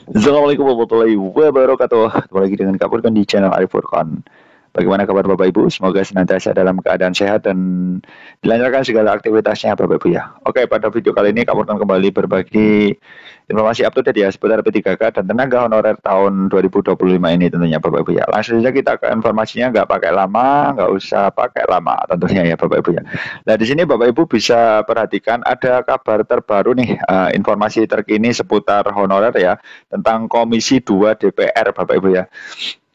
Assalamualaikum warahmatullahi wabarakatuh. Kembali lagi dengan Kak Furkan di channel Arif Furkan. Bagaimana kabar Bapak Ibu? Semoga senantiasa dalam keadaan sehat dan dilancarkan segala aktivitasnya Bapak Ibu ya. Oke, pada video kali ini Kak Furkan kembali berbagi informasi up to date ya seputar P3K dan tenaga honorer tahun 2025 ini tentunya Bapak Ibu ya. Langsung saja kita ke informasinya, nggak pakai lama, nggak usah pakai lama tentunya ya Bapak Ibu ya. Nah di sini Bapak Ibu bisa perhatikan ada kabar terbaru nih, informasi terkini seputar honorer ya tentang Komisi 2 DPR Bapak Ibu ya.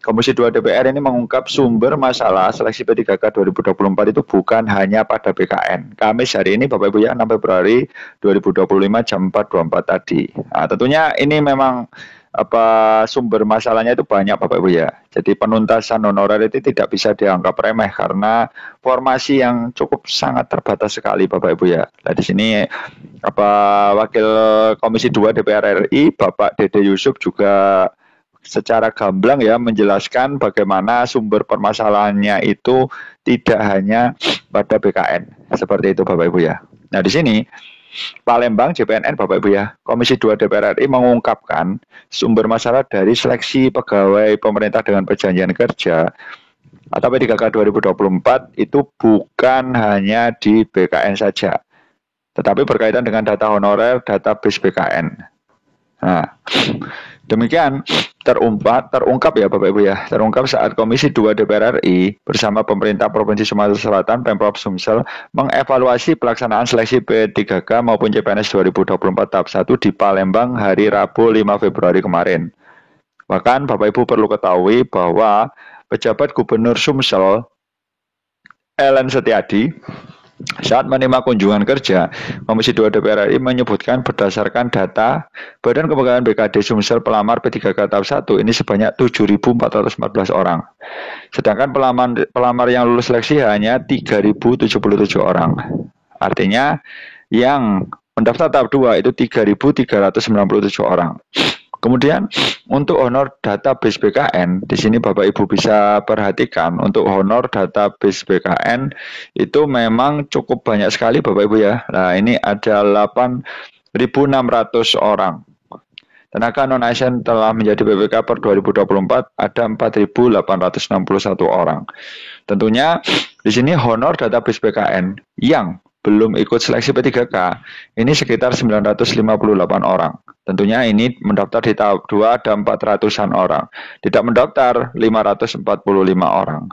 Komisi 2 DPR ini mengungkap sumber masalah seleksi P3K 2024 itu bukan hanya pada BKN. Kamis hari ini Bapak Ibu ya, 6 Februari 2025 jam 4.24 tadi. Nah, tentunya ini memang sumber masalahnya itu banyak Bapak Ibu ya. Jadi penuntasan honorer itu tidak bisa dianggap remeh karena formasi yang cukup sangat terbatas sekali Bapak Ibu ya. Nah, di sini Wakil Komisi 2 DPR RI Bapak Dede Yusuf juga secara gamblang ya menjelaskan bagaimana sumber permasalahannya itu tidak hanya pada BKN. Seperti itu Bapak Ibu ya. Nah, di sini Palembang JPNN Bapak Ibu ya, Komisi 2 DPR RI mengungkapkan sumber masalah dari seleksi pegawai pemerintah dengan perjanjian kerja atau P3K 2024 itu bukan hanya di BKN saja, tetapi berkaitan dengan data honorer database BKN. Nah, demikian terungkap ya Bapak Ibu ya, terungkap saat Komisi 2 DPR RI bersama pemerintah Provinsi Sumatera Selatan Pemprov Sumsel mengevaluasi pelaksanaan seleksi P3K maupun CPNS 2024 tahap 1 di Palembang hari Rabu 5 Februari kemarin. Bahkan Bapak Ibu perlu ketahui bahwa pejabat Gubernur Sumsel Ellen Setiadi saat menerima kunjungan kerja, Komisi 2 DPR RI menyebutkan berdasarkan data Badan Kepegawaian BKD Sumsel pelamar P3K tahap 1 ini sebanyak 7.414 orang. Sedangkan pelamar yang lulus seleksi hanya 3.077 orang. Artinya yang mendaftar tahap 2 itu 3.397 orang. Kemudian untuk honor database BKN, di sini Bapak Ibu bisa perhatikan untuk honor database BKN itu memang cukup banyak sekali Bapak Ibu ya. Nah, ini ada 8.600 orang. Tenaga non-ASN telah menjadi PPK per 2024 ada 4.861 orang. Tentunya di sini honor database BKN yang belum ikut seleksi P3K ini sekitar 958 orang. Tentunya ini mendaftar di tahap 2 ada 400-an orang. Tidak mendaftar 545 orang.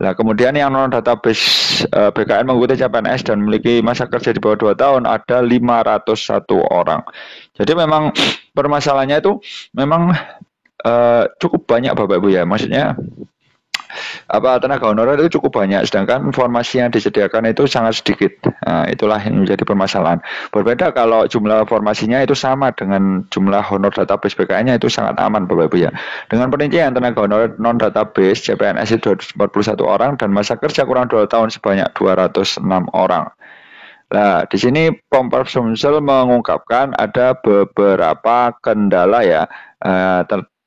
Nah, kemudian yang non database BKN mengikuti CPNS dan memiliki masa kerja di bawah 2 tahun ada 501 orang. Jadi memang permasalahannya itu memang cukup banyak Bapak Ibu ya. Maksudnya tenaga honorer itu cukup banyak, sedangkan formasi yang disediakan itu sangat sedikit. Nah, itulah yang menjadi permasalahan. Berbeda kalau jumlah formasinya itu sama dengan jumlah honor database BKN-nya itu sangat aman Bapak Ibu ya. Dengan perincian tenaga honorer non database CPNS itu 241 orang dan masa kerja kurang 2 tahun sebanyak 206 orang. Nah, di sini Pemprov Sumsel mengungkapkan ada beberapa kendala ya,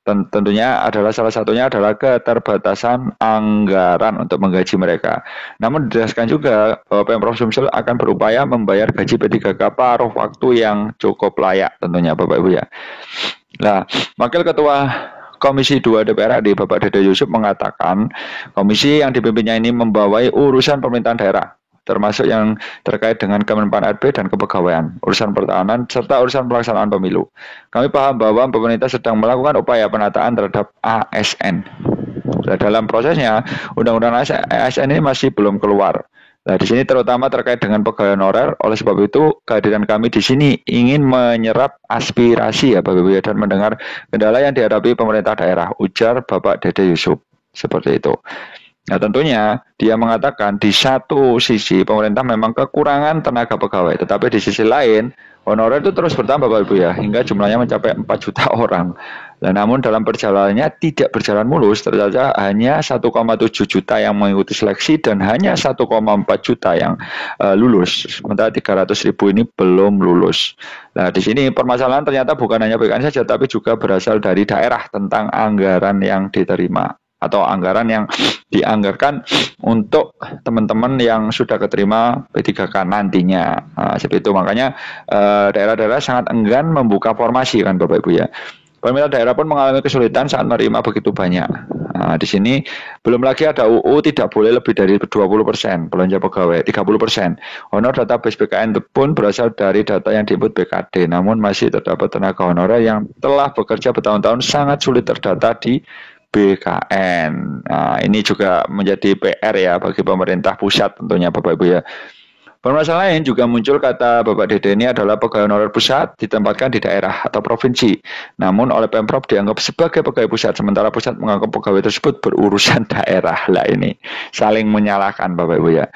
tentunya adalah salah satunya adalah keterbatasan anggaran untuk menggaji mereka. Namun dijelaskan juga bahwa Pemprov Sumsel akan berupaya membayar gaji P3K paruh waktu yang cukup layak tentunya Bapak Ibu ya. Nah, Wakil Ketua Komisi 2 DPR RI Bapak Dede Yusuf mengatakan komisi yang dipimpinnya ini membawai urusan pemerintahan daerah, termasuk yang terkait dengan Kemenpan RB dan kepegawaian, urusan pertahanan, serta urusan pelaksanaan pemilu. Kami paham bahwa pemerintah sedang melakukan upaya penataan terhadap ASN. Nah, dalam prosesnya, undang-undang ASN ini masih belum keluar. Nah, di sini terutama terkait dengan pegawai honorer. Oleh sebab itu, kehadiran kami di sini ingin menyerap aspirasi ya Bapak Ibu ya, dan mendengar kendala yang dihadapi pemerintah daerah, ujar Bapak Dede Yusuf. Seperti itu. Nah, tentunya dia mengatakan di satu sisi pemerintah memang kekurangan tenaga pegawai, tetapi di sisi lain honorer itu terus bertambah Bapak Ibu ya, hingga jumlahnya mencapai 4 juta orang. Nah, namun dalam perjalanannya tidak berjalan mulus, ternyata hanya 1,7 juta yang mengikuti seleksi dan hanya 1,4 juta yang lulus. Sementara 300.000 ini belum lulus. Nah, di sini permasalahan ternyata bukan hanya BKN saja, tapi juga berasal dari daerah tentang anggaran yang diterima atau anggaran yang dianggarkan untuk teman-teman yang sudah keterima P3K nantinya. Nah, seperti itu makanya daerah-daerah sangat enggan membuka formasi kan Bapak Ibu ya. Pemerintah daerah pun mengalami kesulitan saat menerima begitu banyak. Nah, di sini belum lagi ada UU tidak boleh lebih dari 20% belanja pegawai, 30%. Honor database BKN pun berasal dari data yang diinput BKD, namun masih terdapat tenaga honorer yang telah bekerja bertahun-tahun sangat sulit terdata di BKN. Nah, ini juga menjadi PR ya bagi pemerintah pusat tentunya Bapak Ibu ya. Permasalahan lain juga muncul kata Bapak Dede ini adalah pegawai honorer pusat ditempatkan di daerah atau provinsi. Namun oleh Pemprov dianggap sebagai pegawai pusat, sementara pusat menganggap pegawai tersebut berurusan daerah. Lah ini saling menyalahkan Bapak Ibu ya.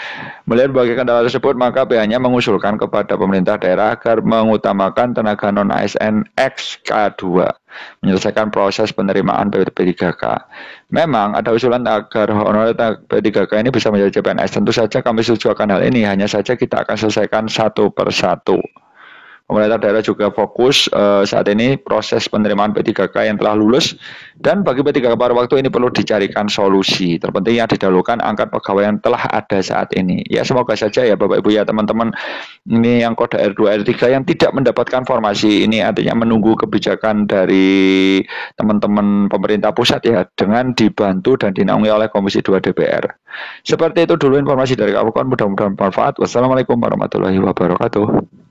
Melihat berbagai kendala tersebut, maka pihaknya mengusulkan kepada pemerintah daerah agar mengutamakan tenaga non-ASN XK2 menyelesaikan proses penerimaan P3K. Memang ada usulan agar honorer P3K ini bisa menjadi CPNS. Tentu saja kami setuju akan hal ini, hanya saja kita akan selesaikan satu persatu. Pemerintah daerah juga fokus saat ini proses penerimaan P3K yang telah lulus, dan bagi P3K pada waktu ini perlu dicarikan solusi. Terpenting yang didahulukan angkat pegawai yang telah ada saat ini. Ya semoga saja ya Bapak Ibu ya teman-teman ini yang kode R2 R3 yang tidak mendapatkan formasi ini, artinya menunggu kebijakan dari teman-teman pemerintah pusat ya, dengan dibantu dan dinaungi oleh Komisi 2 DPR. Seperti itu dulu informasi dari Kapolkon, mudah-mudahan bermanfaat. Wassalamualaikum warahmatullahi wabarakatuh.